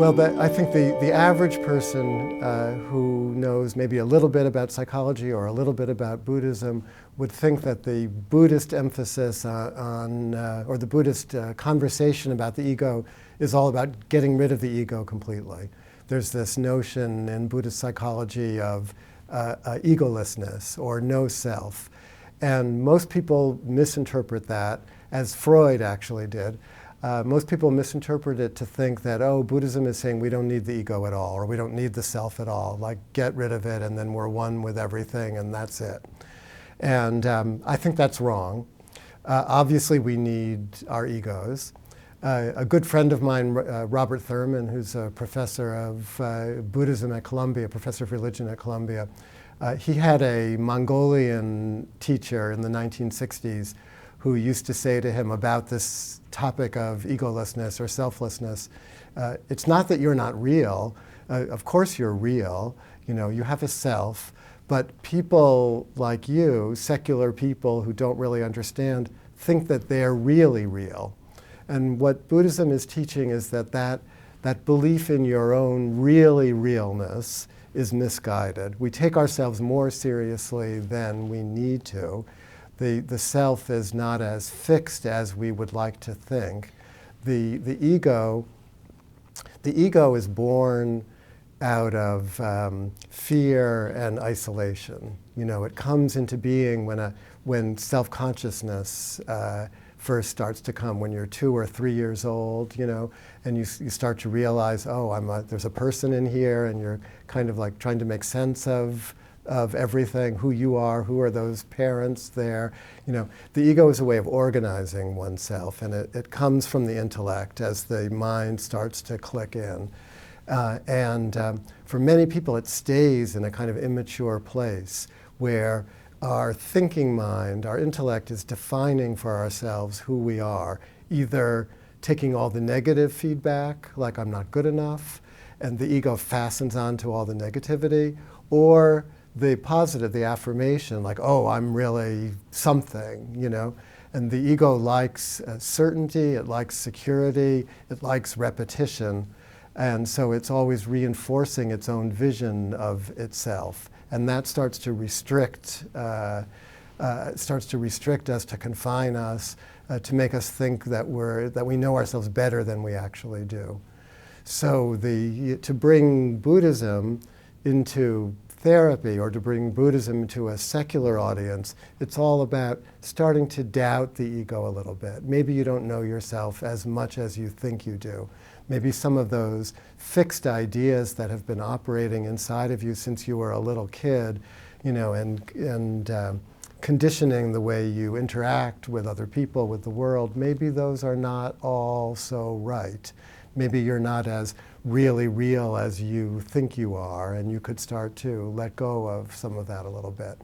Well, I think the average person who knows maybe a little bit about psychology or a little bit about Buddhism would think that the Buddhist emphasis or the Buddhist conversation about the ego is all about getting rid of the ego completely. There's this notion in Buddhist psychology of egolessness or no self. And most people misinterpret that, as Freud actually did. Most people misinterpret it to think that, oh, Buddhism is saying we don't need the ego at all, or we don't need the self at all, like get rid of it and then we're one with everything and that's it. And I think that's wrong. Obviously we need our egos. A good friend of mine, Robert Thurman, who's a professor of Buddhism at Columbia, professor of religion at Columbia, he had a Mongolian teacher in the 1960s who used to say to him about this topic of egolessness or selflessness, it's not that you're not real. Of course you're real. You know, you have a self. But people like you, secular people who don't really understand, think that they're really real. And what Buddhism is teaching is that belief in your own really realness is misguided. We take ourselves more seriously than we need to. The self is not as fixed as we would like to think. The ego is born out of fear and isolation. You know, it comes into being when self-consciousness first starts to come, when you're 2 or 3 years old, you know, and you start to realize, oh, there's a person in here, and you're kind of like trying to make sense of everything, who you are, who are those parents there. You know, the ego is a way of organizing oneself, and it comes from the intellect as the mind starts to click in. For many people, it stays in a kind of immature place where our thinking mind, our intellect, is defining for ourselves who we are, either taking all the negative feedback, like I'm not good enough, and the ego fastens onto all the negativity, or the positive, the affirmation, like, oh, I'm really something, you know. And the ego likes certainty, it likes security, it likes repetition. And so it's always reinforcing its own vision of itself. And that starts to restrict us, to confine us, to make us think that we know ourselves better than we actually do. So to bring Buddhism into therapy, or to bring Buddhism to a secular audience, it's all about starting to doubt the ego a little bit. Maybe you don't know yourself as much as you think you do. Maybe some of those fixed ideas that have been operating inside of you since you were a little kid, you know, and conditioning the way you interact with other people, with the world, maybe those are not all so right. Maybe you're not as really real as you think you are, and you could start to let go of some of that a little bit.